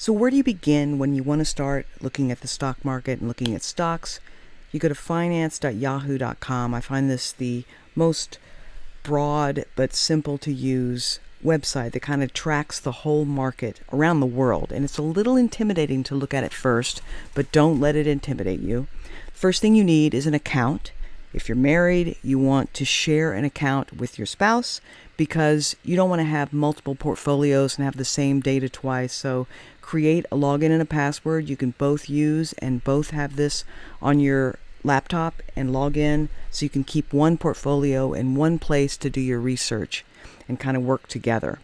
So where do you begin when you want to start looking at the stock market and looking at stocks? You go to finance.yahoo.com. I find this the most broad but simple to use website that kind of tracks the whole market around the world. And it's a little intimidating to look at it first, but don't let it intimidate you. First thing you need is an account. If you're married, you want to share an account with your spouse because you don't want to have multiple portfolios and have the same data twice. So create a login and a password you can both use and both have this on your laptop and log in so you can keep one portfolio in one place to do your research and kind of work together.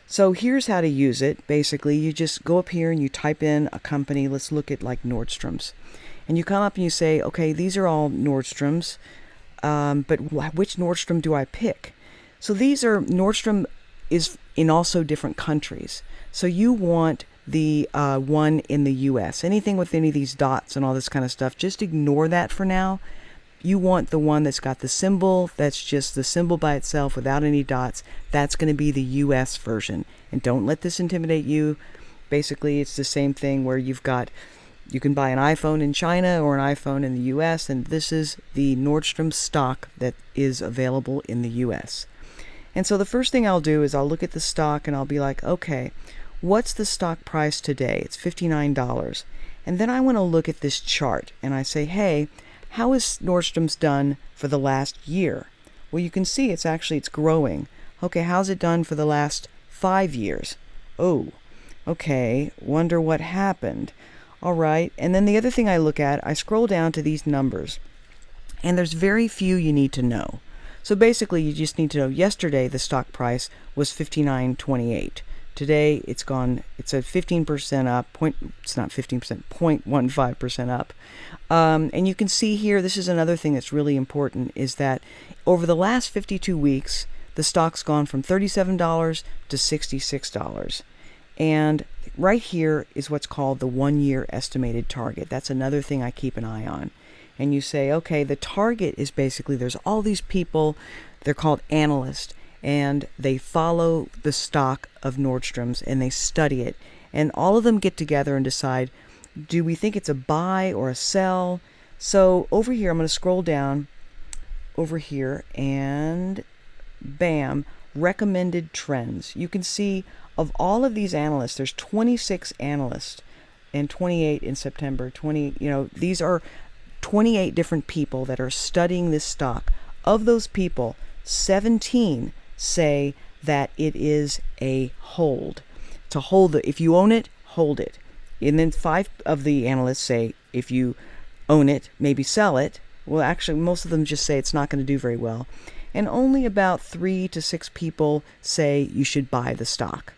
So here's how to use it. Basically, you just go up here and you type in a company. Let's look at like Nordstrom's. And you come up and you say, okay, these are all Nordstrom's, but which Nordstrom do I pick? So these are, Nordstrom is in also different countries. So you want the one in the US. Anything with any of these dots and all this kind of stuff, just ignore that for now. You want the one that's got the symbol, that's just the symbol by itself without any dots. That's going to be the US version. And don't let this intimidate you. Basically, it's the same thing where you can buy an iPhone in China or an iPhone in the US, and this is the Nordstrom stock that is available in the US. And so the first thing I'll do is I'll look at the stock and I'll be like, okay, what's the stock price today? It's $59. And then I want to look at this chart and I say, hey, how is Nordstrom's done for the last year? Well, you can see it's growing. Okay, how's it done for the last 5 years? Oh, okay, wonder what happened. All right, and then the other thing I look at, I scroll down to these numbers, and there's very few you need to know. So basically, you just need to know yesterday the stock price was $59.28. Today, it's at 15% up, it's not 15%, 0.15% up. And you can see here, this is another thing that's really important, is that over the last 52 weeks, the stock's gone from $37 to $66. And right here is what's called the 1-year estimated target. That's another thing I keep an eye on. And you say, okay, the target is basically, there's all these people, they're called analysts, and they follow the stock of Nordstrom's and they study it. And all of them get together and decide, do we think it's a buy or a sell? So over here, I'm going to scroll down over here and bam, recommended trends. You can see of all of these analysts, there's 26 analysts and 28 in September. These are 28 different people that are studying this stock. Of those people, 17 say that it is a hold. To hold it, if you own it, hold it. And then 5 of the analysts say if you own it, maybe sell it. Well, actually, most of them just say it's not going to do very well. And only about 3 to 6 people say you should buy the stock.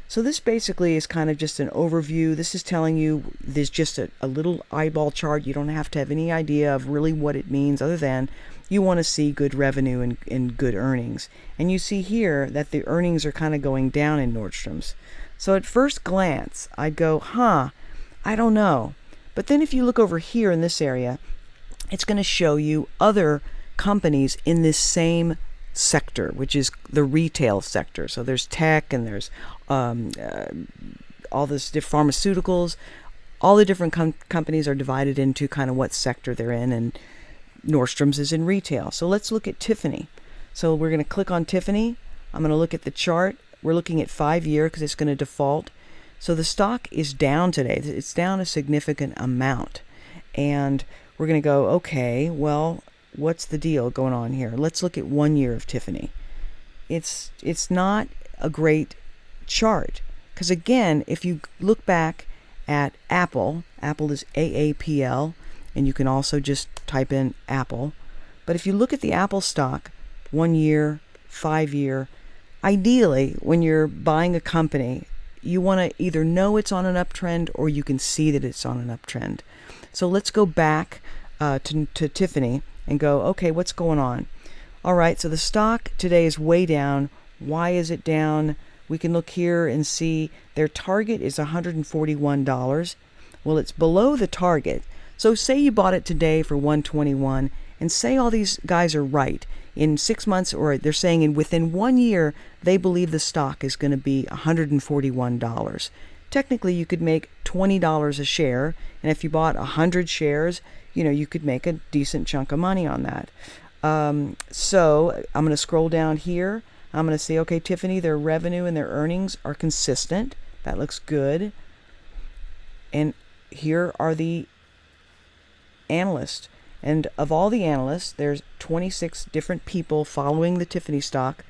So this basically is kind of just an overview. This is telling you there's just a little eyeball chart. You don't have to have any idea of really what it means other than you want to see good revenue and good earnings. And you see here that the earnings are kind of going down in Nordstrom's. So at first glance, I'd go, I don't know. But then if you look over here in this area, it's going to show you other companies in this same sector, which is the retail sector. So there's tech and there's all this pharmaceuticals. All the different companies are divided into kind of what sector they're in, and Nordstrom's is in retail. So let's look at Tiffany. So we're going to click on Tiffany. I'm going to look at the chart. We're looking at 5-year because it's going to default. So the stock is down today. It's down a significant amount. And we're going to go, okay, well, what's the deal going on here? Let's look at 1 year of Tiffany. It's not a great chart because, again, if you look back at Apple is AAPL, and you can also just type in Apple. But if you look at the Apple stock, 1 year, 5 year, ideally, when you're buying a company, you want to either know it's on an uptrend or you can see that it's on an uptrend. So let's go back to Tiffany and go, okay, what's going on? All right, so the stock today is way down. Why is it down? We can look here and see their target is $141. Well, it's below the target. So say you bought it today for $121, and say all these guys are right. In 6 months, or they're saying within 1 year, they believe the stock is going to be $141. technically you could make $20 a share. And if you bought 100 shares, you could make a decent chunk of money on that. So I'm going to scroll down here. I'm going to say, okay, Tiffany, their revenue and their earnings are consistent. That looks good. And here are the analysts. And of all the analysts, there's 26 different people following the Tiffany stock.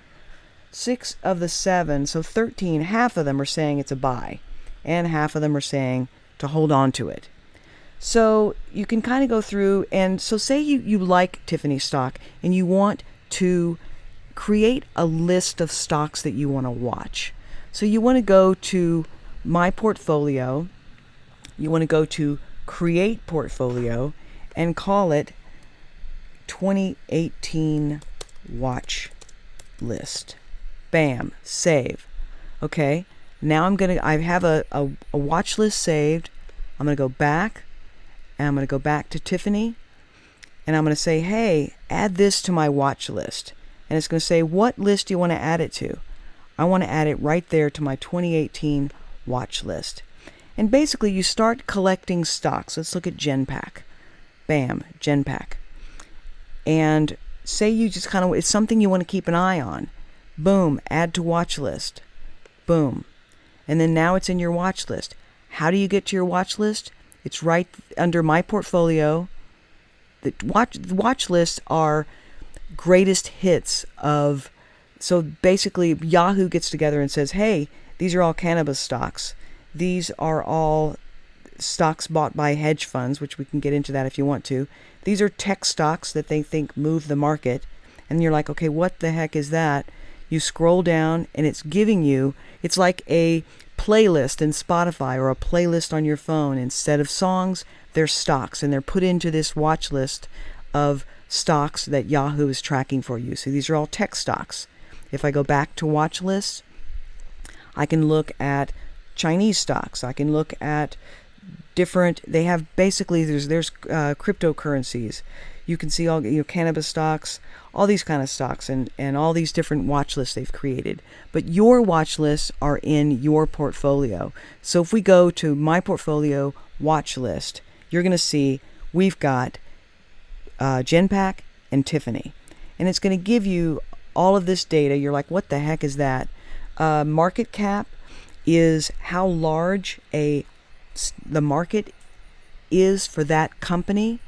6 of the 7, so 13, half of them are saying it's a buy. And half of them are saying to hold on to it. So you can kind of go through, and so say you like Tiffany stock and you want to create a list of stocks that you want to watch. So you want to go to My Portfolio, you want to go to Create Portfolio, and call it 2018 Watch List. Bam, save. Okay, now I have a watch list saved. I'm going to go back, and I'm going to go back to Tiffany, and I'm going to say, hey, add this to my watch list. And it's going to say, what list do you want to add it to? I want to add it right there to my 2018 watch list. And basically, you start collecting stocks. Let's look at Genpact. Bam, Genpact. And say you just kind of, it's something you want to keep an eye on. Boom, add to watch list. Boom. And then now it's in your watch list. How do you get to your watch list? It's right under My Portfolio. The watch lists are greatest hits of, so basically Yahoo gets together and says, hey, these are all cannabis stocks. These are all stocks bought by hedge funds, which we can get into that if you want to. These are tech stocks that they think move the market. And you're like, okay, what the heck is that? You scroll down and it's giving you, it's like a playlist in Spotify or a playlist on your phone. Instead of songs, they're stocks, and they're put into this watch list of stocks that Yahoo is tracking for you. So these are all tech stocks. If I go back to watch lists, I can look at Chinese stocks. I can look at different, they have basically, there's cryptocurrencies. You can see all cannabis stocks, all these kind of stocks, and all these different watch lists they've created. But your watch lists are in your portfolio. So if we go to My Portfolio watch list, you're going to see we've got Genpact and Tiffany. And it's going to give you all of this data. You're like, what the heck is that? Market cap is how large the market is for that company.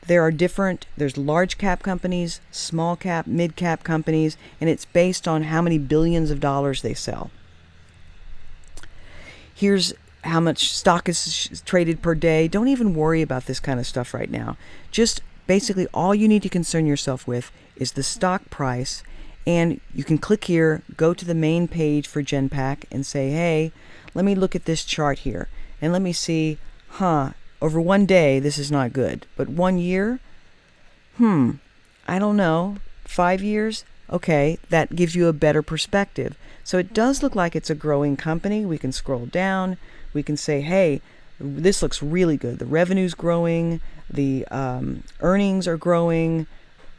There's large cap companies, small cap, mid cap companies, and it's based on how many billions of dollars they sell. Here's how much stock is traded per day. Don't even worry about this kind of stuff right now. Just basically all you need to concern yourself with is the stock price. And you can click here, go to the main page for Genpact and say, hey, let me look at this chart here. And let me see, over one day, this is not good. But 1 year? I don't know. 5 years? Okay, that gives you a better perspective. So it does look like it's a growing company. We can scroll down. We can say, hey, this looks really good. The revenue's growing. The earnings are growing.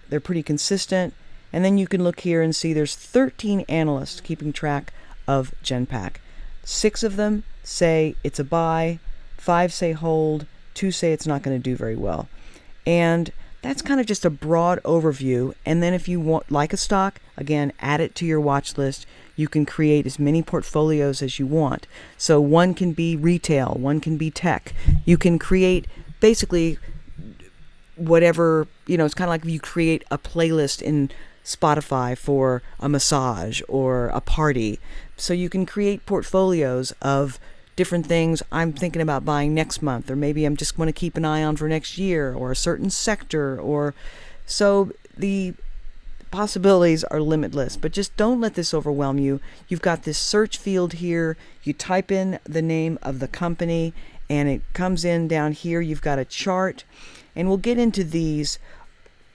They're pretty consistent. And then you can look here and see there's 13 analysts keeping track of Genpact. 6 of them say it's a buy, 5 say hold, 2 say it's not going to do very well. And that's kind of just a broad overview. And then if you like a stock, again, add it to your watch list. You can create as many portfolios as you want. So one can be retail, one can be tech. You can create basically whatever, it's kind of like if you create a playlist in Spotify for a massage or a party. So you can create portfolios of different things I'm thinking about buying next month, or maybe I'm just going to keep an eye on for next year, or a certain sector, or so the possibilities are limitless. But just don't let this overwhelm you. You've got this search field here. You type in the name of the company and it comes in down here. You've got a chart, and we'll get into these.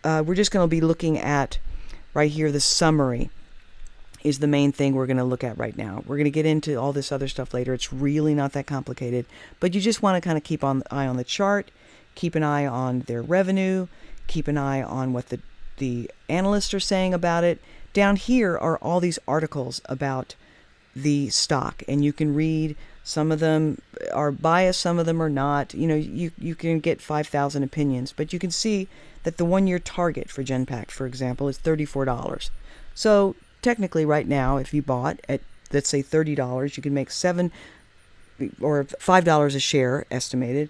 We're just going to be looking at right here, the summary is the main thing we're going to look at right now. We're going to get into all this other stuff later. It's really not that complicated, but you just want to kind of keep an eye on the chart, keep an eye on their revenue, keep an eye on what the analysts are saying about it. Down here are all these articles about the stock, and you can read Some of them are biased, some of them are not. You can get 5,000 opinions, but you can see that the 1 year target for Genpact, for example, is $34. So technically right now, if you bought at, let's say, $30, you can make $5 a share estimated,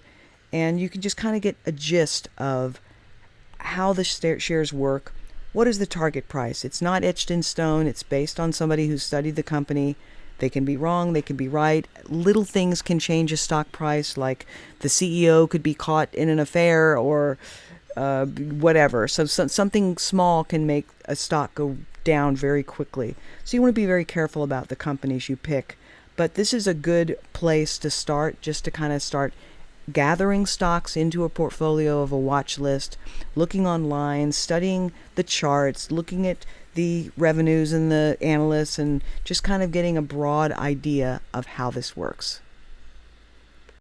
and you can just kind of get a gist of how the shares work. What is the target price? It's not etched in stone. It's based on somebody who's studied the company. They can be wrong, they can be right. Little things can change a stock price, like the CEO could be caught in an affair, or whatever. So something small can make a stock go down very quickly. So you want to be very careful about the companies you pick. But this is a good place to start, just to kind of start gathering stocks into a portfolio of a watch list, looking online, studying the charts, looking at the revenues and the analysts, and just kind of getting a broad idea of how this works.